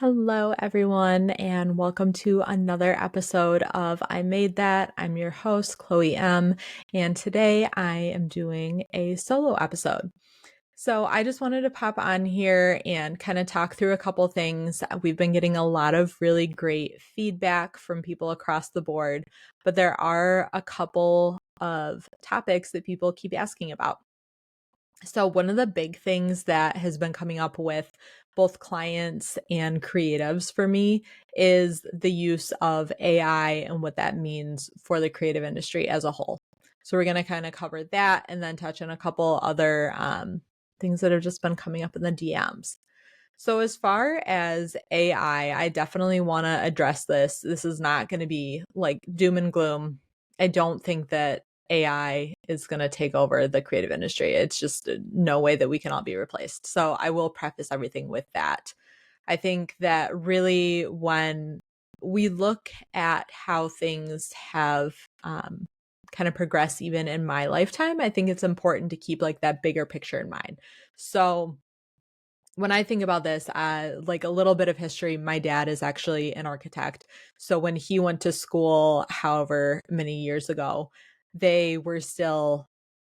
Hello, everyone, and welcome to another episode of I Made That. I'm your host, Chloe M, and today I am doing a solo episode. So, I just wanted to pop on here and kind of talk through a couple things. We've been getting a lot of really great feedback from people across the board, but there are a couple of topics that people keep asking about. So, one of the big things that has been coming up with both clients and creatives for me is the use of AI and what that means for the creative industry as a whole. So, we're going to kind of cover that and then touch on a couple other things that have just been coming up in the DMs. So, as far as AI, I definitely want to address this. This is not going to be like doom and gloom. I don't think that AI is going to take over the creative industry. It's just no way that we can all be replaced. So, I will preface everything with that. I think that really when we look at how things have kind of progressed, even in my lifetime, I think it's important to keep like that bigger picture in mind. So, when I think about this, like a little bit of history, my dad is actually an architect. So when he went to school, however many years ago, they were still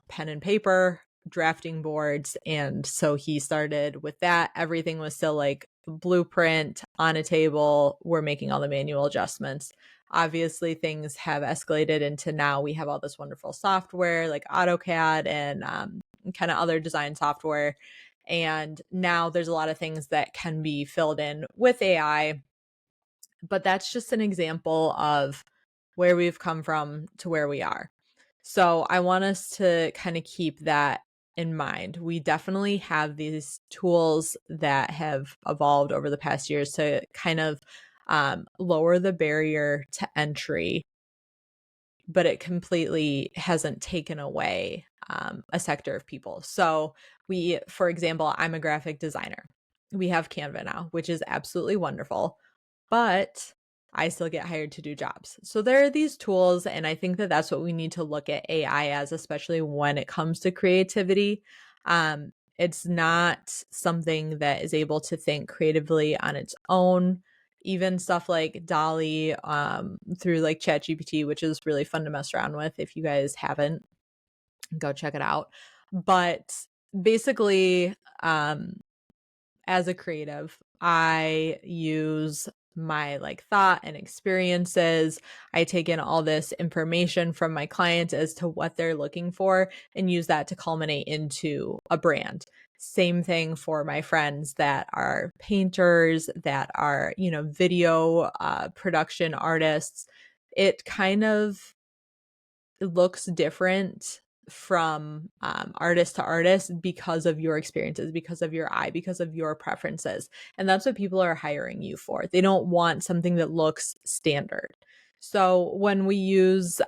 pen and paper, drafting boards. And so he started with that. Everything was still like blueprint on a table. We're making all the manual adjustments. Obviously, things have escalated into now we have all this wonderful software like AutoCAD and kind of other design software, and now there's a lot of things that can be filled in with AI, but that's just an example of where we've come from to where we are. So I want us to kind of keep that in mind. We definitely have these tools that have evolved over the past years to kind of lower the barrier to entry, but it completely hasn't taken away a sector of people. So for example, I'm a graphic designer. We have Canva now, which is absolutely wonderful, but I still get hired to do jobs. So there are these tools, and I think that that's what we need to look at AI as, especially when it comes to creativity. It's not something that is able to think creatively on its own. Even stuff like Dolly through like ChatGPT, which is really fun to mess around with. If you guys haven't, go check it out. But basically, as a creative, I use my like thought and experiences. I take in all this information from my clients as to what they're looking for and use that to culminate into a brand. Same thing for my friends that are painters, that are, video production artists. It kind of looks different from artist to artist because of your experiences, because of your eye, because of your preferences. And that's what people are hiring you for. They don't want something that looks standard. So when we use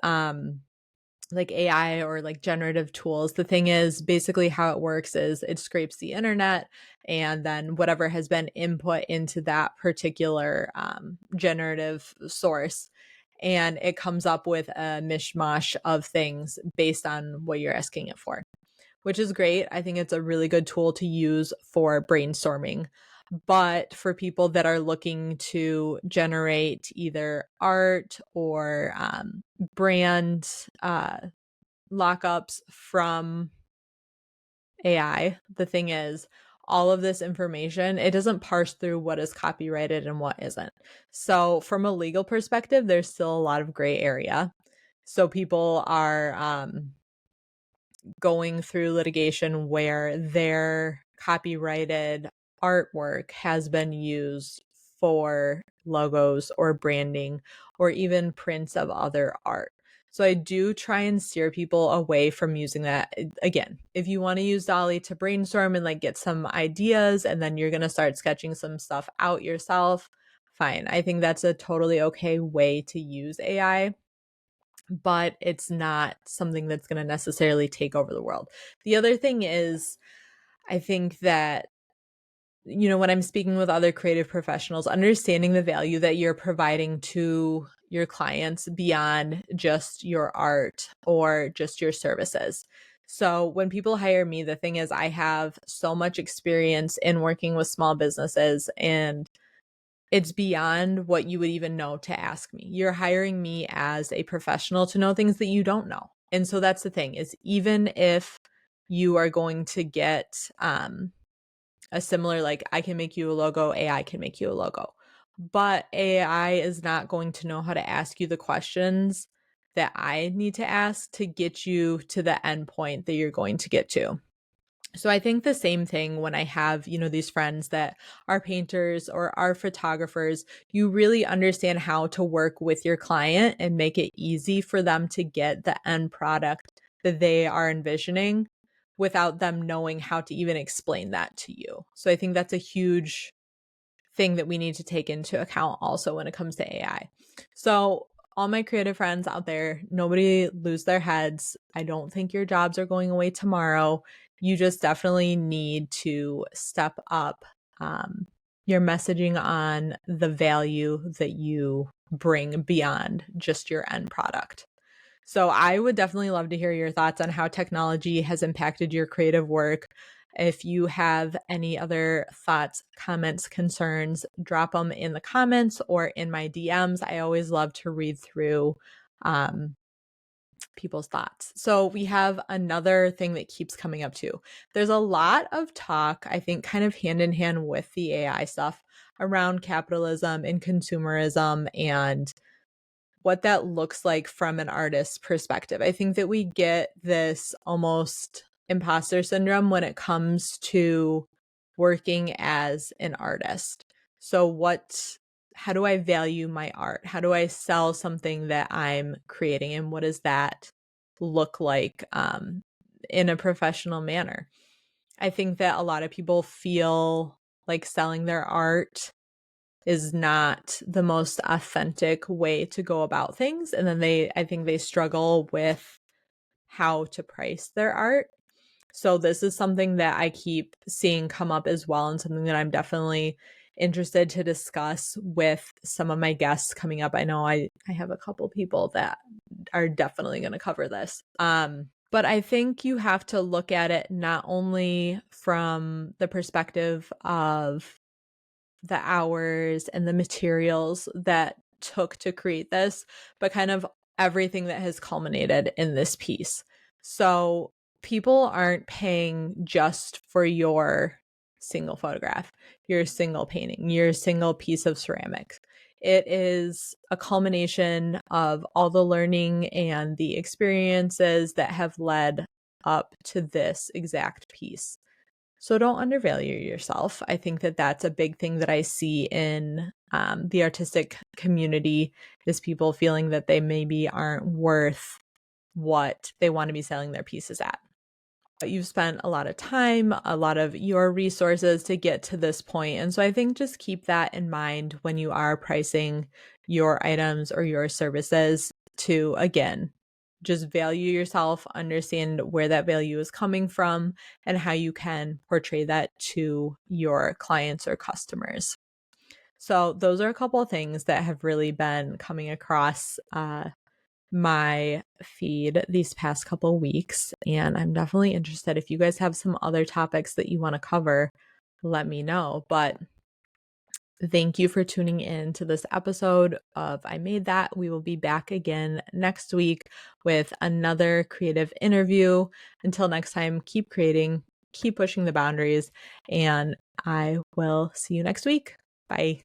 like AI or like generative tools, the thing is basically how it works is it scrapes the internet, and then whatever has been input into that particular generative source, and it comes up with a mishmash of things based on what you're asking it for, which is great. I think it's a really good tool to use for brainstorming. But for people that are looking to generate either art or brand lockups from AI, the thing is, all of this information, it doesn't parse through what is copyrighted and what isn't. So, from a legal perspective, there's still a lot of gray area. So, people are going through litigation where their copyrighted artwork has been used for logos or branding or even prints of other art. So I do try and steer people away from using that. Again, if you want to use Dolly to brainstorm and like get some ideas and then you're going to start sketching some stuff out yourself, fine. I think that's a totally okay way to use AI, but it's not something that's going to necessarily take over the world. The other thing is, I think that, when I'm speaking with other creative professionals, understanding the value that you're providing to your clients beyond just your art or just your services. So when people hire me, the thing is, I have so much experience in working with small businesses, and it's beyond what you would even know to ask me. You're hiring me as a professional to know things that you don't know. And so that's the thing, is even if you are going to get a similar, like, I can make you a logo, AI can make you a logo, but AI is not going to know how to ask you the questions that I need to ask to get you to the end point that you're going to get to. So I think the same thing when I have, these friends that are painters or are photographers. You really understand how to work with your client and make it easy for them to get the end product that they are envisioning without them knowing how to even explain that to you. So I think that's a huge thing that we need to take into account also when it comes to AI. So all my creative friends out there, nobody lose their heads. I don't think your jobs are going away tomorrow. You just definitely need to step up your messaging on the value that you bring beyond just your end product. So I would definitely love to hear your thoughts on how technology has impacted your creative work. If you have any other thoughts, comments, concerns, drop them in the comments or in my DMs. I always love to read through people's thoughts. So we have another thing that keeps coming up too. There's a lot of talk, I think, kind of hand in hand with the AI stuff around capitalism and consumerism and what that looks like from an artist's perspective. I think that we get this almost imposter syndrome when it comes to working as an artist. So how do I value my art? How do I sell something that I'm creating? And what does that look like in a professional manner? I think that a lot of people feel like selling their art is not the most authentic way to go about things. And then I think they struggle with how to price their art. So this is something that I keep seeing come up as well, and something that I'm definitely interested to discuss with some of my guests coming up. I know I have a couple people that are definitely going to cover this. But I think you have to look at it not only from the perspective of the hours and the materials that took to create this, but kind of everything that has culminated in this piece. So people aren't paying just for your single photograph, your single painting, your single piece of ceramics. It is a culmination of all the learning and the experiences that have led up to this exact piece. So don't undervalue yourself. I think that that's a big thing that I see in the artistic community, is people feeling that they maybe aren't worth what they want to be selling their pieces at. But you've spent a lot of time, a lot of your resources to get to this point. And so I think just keep that in mind when you are pricing your items or your services, to, again, just value yourself, understand where that value is coming from, and how you can portray that to your clients or customers. So those are a couple of things that have really been coming across my feed these past couple of weeks. And I'm definitely interested. If you guys have some other topics that you want to cover, let me know. But thank you for tuning in to this episode of I Made That. We will be back again next week with another creative interview. Until next time, keep creating, keep pushing the boundaries, and I will see you next week. Bye.